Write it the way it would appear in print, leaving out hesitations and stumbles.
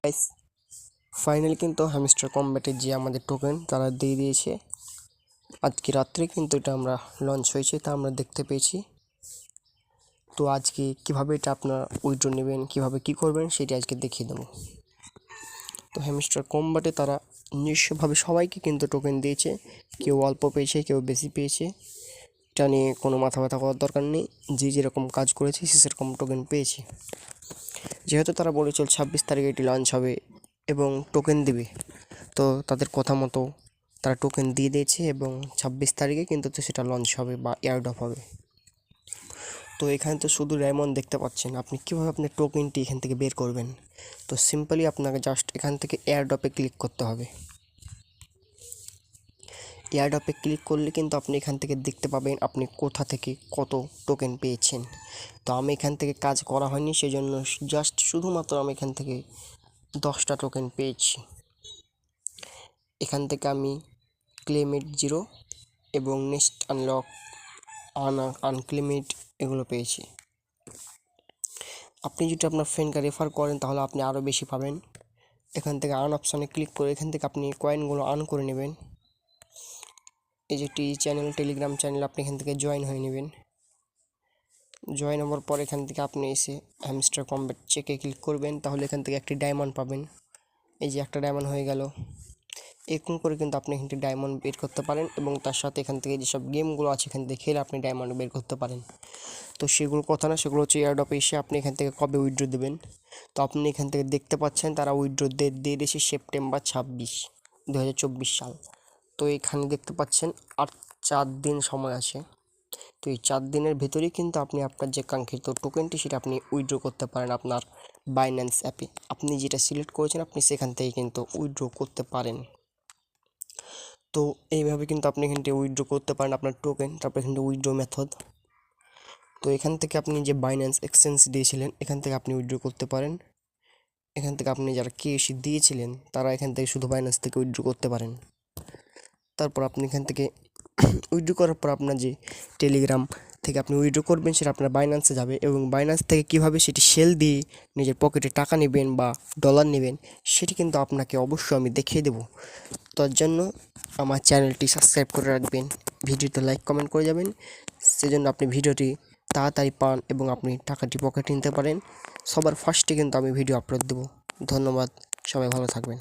Guys, finally কিন্তু hamster কম্ব্যাটের যে আমাদের টোকেন তারা দিয়ে দিয়েছে। আজকে রাত্রে কিন্তু এটা আমরা লঞ্চ হয়েছে, তা আমরা দেখতে পেয়েছি। তো আজকে কিভাবে এটা আপনারা উইথড্র নেবেন, কিভাবে কি করবেন সেটি আজকে দেখিয়ে দেবো। তো হ্যামস্টার কম্ব্যাটে তারা নিজস্বভাবে সবাইকে কিন্তু টোকেন দিয়েছে, কেউ অল্প পেয়েছে, কেউ বেশি পেয়েছে। এটা নিয়ে কোনো মাথা ব্যথা করার দরকার নেই, যে যেরকম কাজ করেছে সে সেরকম টোকেন পেয়েছে। যেহেতু তারা বলেছিল 26 তারিখে এটি লঞ্চ হবে এবং টোকেন দিবে, তো তাদের কথা মতো তারা টোকেন দিয়ে দিয়েছে এবং 26 তারিখে কিন্তু সেটা লঞ্চ হবে বা এয়ারড্রপ হবে। তো এখানে তো শুধু ডায়মন্ড দেখতে পাচ্ছেন, আপনি কীভাবে আপনার টোকেনটি এখান থেকে বের করবেন। তো সিম্পলি আপনাকে জাস্ট এখান থেকে এয়ারড্রপে ক্লিক করতে হবে। এয়ারড্রপে ক্লিক করলে কিন্তু আপনি এখান থেকে দেখতে পাবেন আপনি কোথা থেকে কত টোকেন পেয়েছেন। তো আমি এখান থেকে কাজ করা হয়নি, সেজন্য জাস্ট শুধুমাত্র আমি এখান থেকে 10টা টোকেন পেয়েছি। এখান থেকে আমি ক্লেমেট 0 এবং নেক্সট আনলক আনক্লেমেট এগুলো পেয়েছি। আপনি যদি আপনার ফ্রেন্ডকে রেফার করেন তাহলে আপনি আরও বেশি পাবেন। এখান থেকে আর্ন অপশানে ক্লিক করে এখান থেকে আপনি কয়েনগুলো আর্ন করে নেবেন। এই যে চ্যানেল, টেলিগ্রাম চ্যানেল, আপনি এখান থেকে জয়েন হয়ে নেবেন। জয়েন হওয়ার পর এখান থেকে আপনি এসে হ্যামস্টার কম্ব্যাট চেকে ক্লিক করবেন, তাহলে এখান থেকে একটি ডায়মন্ড পাবেন। এই যে একটা ডায়মন্ড হয়ে গেল। এরকম করে কিন্তু আপনি এখান থেকে ডায়মন্ড বের করতে পারেন এবং তার সাথে এখান থেকে যেসব গেমগুলো আছে এখান থেকে খেলে আপনি ডায়মন্ড বের করতে পারেন। তো সেগুলো কথা না, সেগুলো হচ্ছে এয়ারড্রপে এসে আপনি এখান থেকে কবে উইথড্র দেবেন। তো আপনি এখান থেকে দেখতে পাচ্ছেন তারা উইথড্র ডেট দিয়ে দিয়েছে সেপ্টেম্বর 26, 2024 সাল। তো এখানে দেখতে পাচ্ছেন আর 4 দিন সময় আছে। তো এই 4 দিনের ভেতরেই কিন্তু আপনি আপনার যে কাঙ্ক্ষিত টোকেনটি সেটা আপনি উইথড্র করতে পারেন আপনার বাইন্যান্স অ্যাপে। আপনি যেটা সিলেক্ট করেছেন আপনি সেখান থেকে কিন্তু উইথড্র করতে পারেন। তো এইভাবে কিন্তু আপনি এখান থেকে উইথড্র করতে পারেন আপনার টোকেন। তারপর এখান থেকে উইথড্র মেথড, তো এখান থেকে আপনি যে বাইন্যান্স এক্সচেঞ্জ দিয়েছিলেন এখান থেকে আপনি উইথড্র করতে পারেন। এখান থেকে আপনি যারা কেএসি দিয়েছিলেন তারা এখান থেকে শুধু বাইন্যান্স থেকে উইথড্র করতে পারেন। তারপর আপনি এখান থেকে উইথড্র করার পর আপনার যে টেলিগ্রাম থেকে আপনি উইথড্র করবেন সেটা আপনার বাইন্যান্সে যাবে এবং বাইন্যান্স থেকে কীভাবে সেটি সেল দিয়ে নিজের পকেটে টাকা নেবেন বা ডলার নেবেন সেটি কিন্তু আপনাকে অবশ্যই আমি দেখিয়ে দেবো। তার জন্য আমার চ্যানেলটি সাবস্ক্রাইব করে রাখবেন, ভিডিওতে লাইক কমেন্ট করে যাবেন, সেজন্য আপনি ভিডিওটি তাড়াতাড়ি পান এবং আপনি টাকাটি পকেটে নিতে পারেন। সবার ফার্স্টে কিন্তু আমি ভিডিও আপলোড দেবো। ধন্যবাদ, সবাই ভালো থাকবেন।